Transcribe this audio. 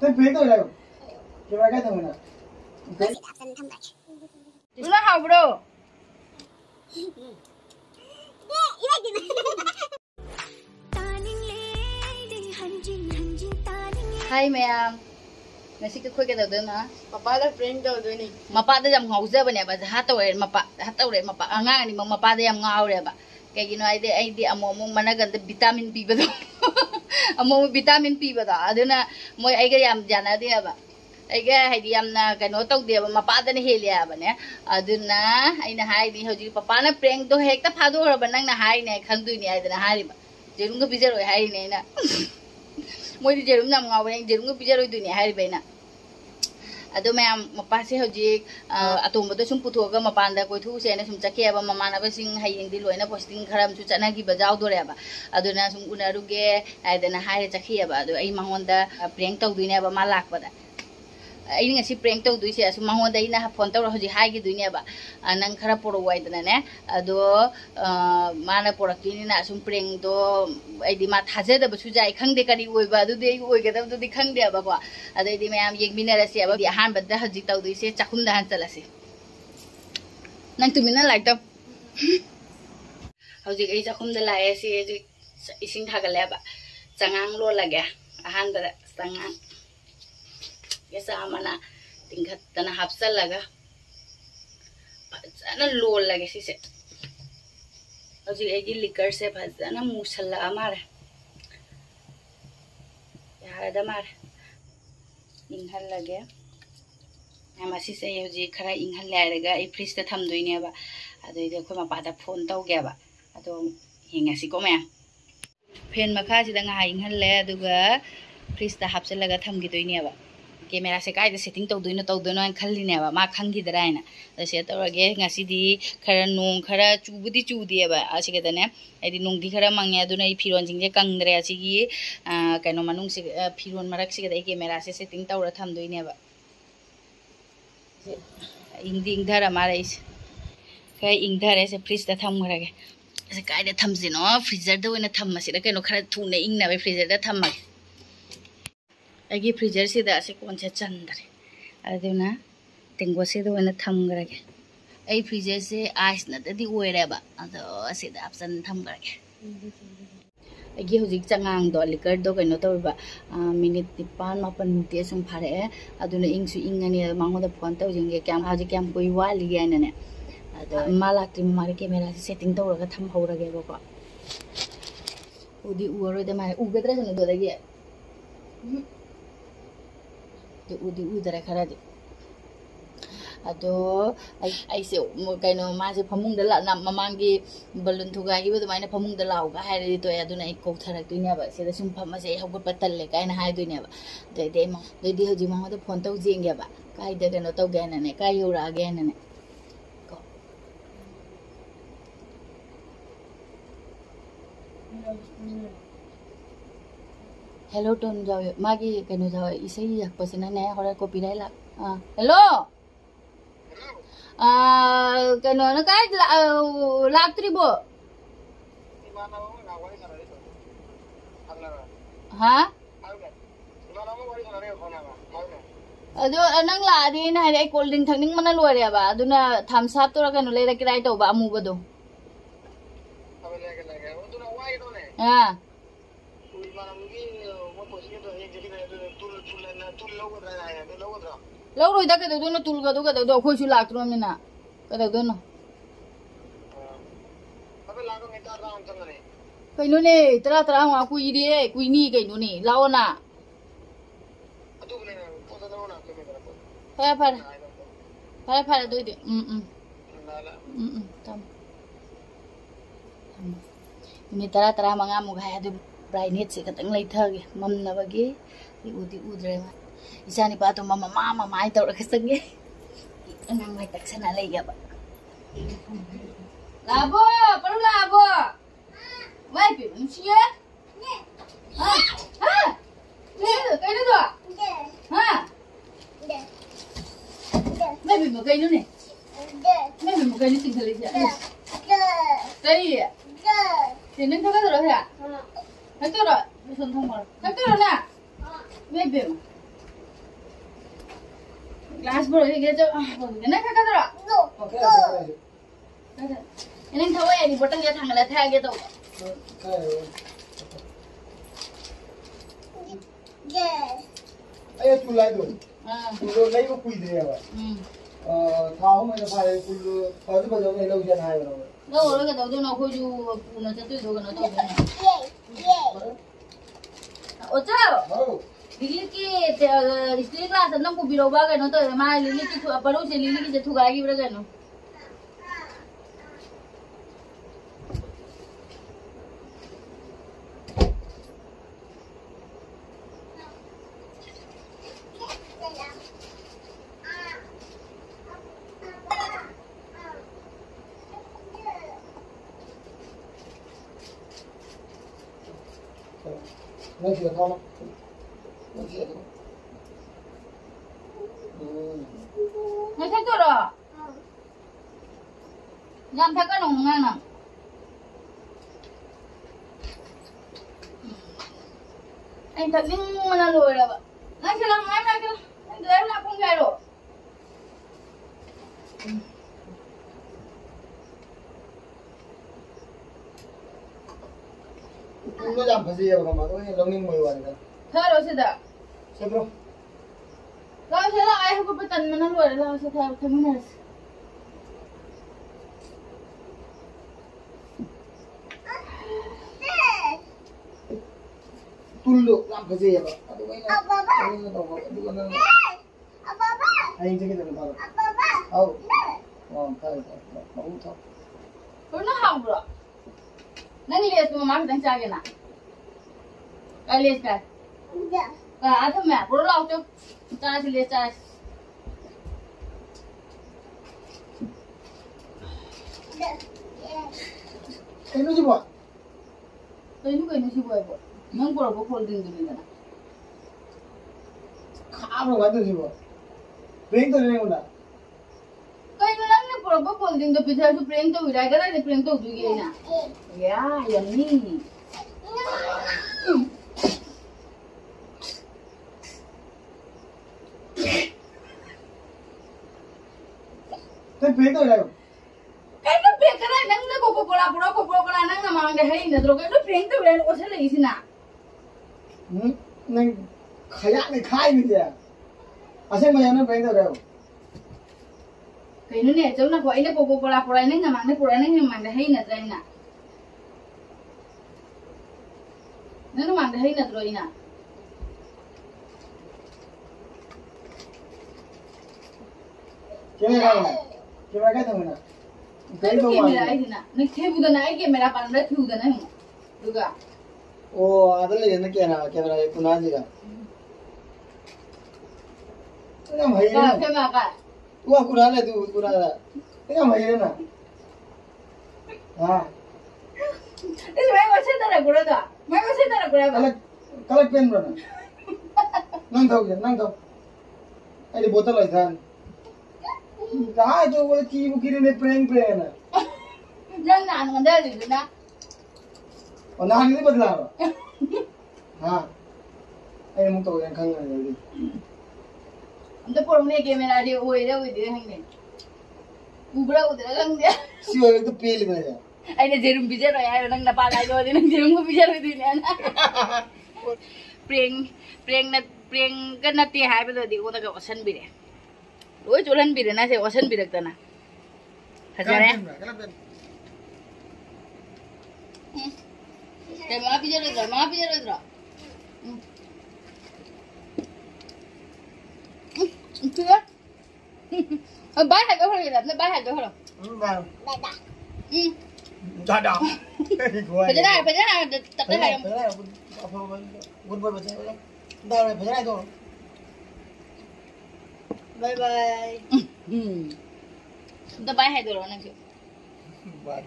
Cái phía tôi đâu? Cái cái thằng này. Nó hầu đâu? Hai mẹ ngày xưa cái khuya cái đầu tiên hả? Papa là friend đầu tiên này. Mà ba đã làm ngầu dơ bên này, bà hát tàu đấy, mà ba ngang này mà ba đã làm ngầu đấy bà. Cái gì nói đây among mana gần vitamin P betul, among vitamin P betul. Aduna moi ai cái làm jana dia bà. Ai cái hay đi làm na cái nói tàu dia mà ba đã này helia bà nè. Aduna ai na hai đi hồi chứ papa na prank to hek ta phá đồ rồi bà nang na hai này khăn tôi này ai na hai bà. Jerung cái pizza rồi hai này na. Moi đi jerung làm ngầu bên jerung cái pizza rồi tôi này hai bà na. Ado ma'am mapase hojik atombo to sum putuga mapanda koi thu se na sum chakhe ba mamana ba sing hayeng di loina posting kharam chu chana gi bajaw do re ba aduna sum unaru ge aidana haire chakhe ba ado ai mahonda prank taw duine ba ma lak ba da ai ngasi prank taw dui se sum mahonda ina phone taw hoji hai gi duine ba nang khara poro wai dana ne ado mana porakini na sum prank do ai di ma thaje da ba chu jai khang de kari oi ba adu de oi ga da di khang de ba ba adai di ma'am yeng minara se ba di han ba da hoji taw dui se chakhum da han chala se nang tu mina like taw hoji ai chakhum da la e se ising tha ga le ba changang lo la ga han ba changang Kesa mana tingkat tanah hapsal laga, sana lol lagi sih se. Aji egi liquor se sana musalla amar. Ya ada mar. Inhal lagi. Nah masih se aji kara inhal lagi ga. Freeze ta tham doi ni ba. Ado itu aku ma pada phone tau ga ba. Ado hingga si kome. Pen makha sida nga inhal le aduga freeze ta hapsal laga tham gi doi ni ba. Camera se kai setting tau doino an khalli ne ba ma khangi daraina da se tawage ngasi di khara nong khara chubudi chudi ba asige dane edi nong di khara mangya aduna I phiron jingje kangdre asigi kaino manung se phiron marak sige dai camera se setting tawra tham doine ba ingding dhara mara is kai ingdare se freeze da tham garage se kai da tham jino freezer da oina tham masira kaino khara thune ingna ba freezer da tham ma Agi freezer se da se koncha chandare aduna tengo se do na tham garage ai freezer se ice na di oire ba ado se da option tham garage agi hojik changang do liquor do kaino to ba minute 5 mapan te sum phare aduna ingsu ingani mango da phone to jinge kyam haji kyam koi wali ga ne ado malak ti mari camera setting to ra tham horage ba ko udi uoro de mai u bedra ne do da ge udi udara khara di ado ai se kaino ma se phamung da la na mamangi balun thuga gi bu maina phamung da law ga hairi to aduna I ko tharak tuina ba se da sum phama se hogot patal le kaina hai duina ba de ma de di hoji ma da phone taw jeng ga ba kai de kaino taw ga na ne kai yura ga na ne ko Hello ton jaw magi kaino jaw isai yak pasina ne hora copyright la hello kaino na kai laktri bo ha ado nang la di na hai cold drink thakning mana loire ba aduna thumbs up to ra kaino le ra kirai to ba amu bodo ha Lâu rồi ta cái đầu nó tul cái đầu khôi chú lạc luôn nè cái đầu nó cái nó nè tara hoa quy đi quy ni cái nó nè lao nè phải đôi đi tam ini tara mga mo kaya do brightness se katang lai thagi mam na bagi di udre ma isani pa to mama ai taw ra kasange anang mai taksana lai ga ba labo paru labo mai pi msiye ha le kai no do ha mai pi mo kai no ne mai pi mo kai ni ting thali ja đây thì nên thắc rồi hả? Thắc rồi, mình thông rồi. Thắc rồi nè. Mấy biểu. glass bro ini kita kena kakak tu. Oke, oke. Ini tahu ya di botol dia tanggal thak gitu. Ayo tulai tu. Tulai lagi kau kui dia apa? Tahu mana file tulu. Kalau tu baca ni lau jangan hai orang. Lau orang kata tu nak kuju punya satu itu kena tu. Ocha. Oh. Lili ki istri kelas senang ku biroba kan tu. Mana lili ki apa lu sih lili ki jatuh lagi berapa kan? Nanti kita tahu. Nanti kita. Nanti tu dah. Jangan tekan orang nak. Ay thakning mana lu ada? Nanti lang mana ke? Nanti dah nak pun kaya lo. Tunggu jam pasti ya bapak. Tu ni longning mau iwan kan? Tharo sudah. Sebro. Kalau saya ayah aku petan mana lu ada? Kalau saya tharo mana? Tulu jam pasti ya bapak. Aduh ini. Ini tahu bapak. Aduh mana? Ayo jadi kita tahu. Tahu. Oh, tahu. Tahu tahu. Pernah hang bro. Nang lihat tu mama kita cakap na. Kau lihat kan? Ada mana? Pernah lau tu. Cara si lihat cara. Ini siapa? Tu ini si buat buat. Nang pernah buat folding tu ni kan? Kamu kan tu siapa? Prank tu ni mana? Kau ini nang ni pernah buat folding tu pizza tu prank tu viral kan? Ada prank tu tu gini na. Ya, yang ni. Tu prank tu ni. Kau tu prank kan? Nang ni Coco pura nang nama angkat hari ni terus. Kau tu prank tu viral macam lagi sih na. Nang kaya ni kaya ni dia. Asal macam mana prank tu ni? Kau ini ni, jauh nak kau ini Coco pura ini nama angkat pura ini nama angkat hari ni terus na. Nang nama angkat hari ni terus na. Kira kata mana? Kau tu kamera ini na. Nang kebu dah naik kamera pandai tu dah naik. Juga. Oh, ada lagi nak kamera itu nanti kan? Ini macam Kau mana? kamera kau. Wah, kurang tu, kurang ada. Ini macam mana? Ah, Ini mana kau cerita nak kurang tu? Mana kau cerita nak kurang tu? kalau pen mana? Nang tahu je, nang tahu. Ada botol lagi kan? Dah itu boleh kiri ni prank na. Nang nang dah di sana. Oh, nah ini betul lah. Ayo mau tahu yang kangen lagi. Untuk pun ni kamera dia, dia hang ni. Ubra lang dia. Siapa itu pilih mana? Ay na jerum bijar ay nang napalay ko din ng jerum ko bijar din yan. Pring kan na ti hai bedo di ko taga osan bire. Roy chulan bire na se osan bire ta na. Hazare. Kay mga bijar idra. Chưa? Bái hai cái thôi là nó bái hai cái thôi. Vâng. Ừ. Đã đỏ. Phải thế này tập thế này. Phải thế này. Quân phải thế này. Đâu này phải thế này thôi. Bye bye. Nó bái hai cái rồi nè chị. Vâng.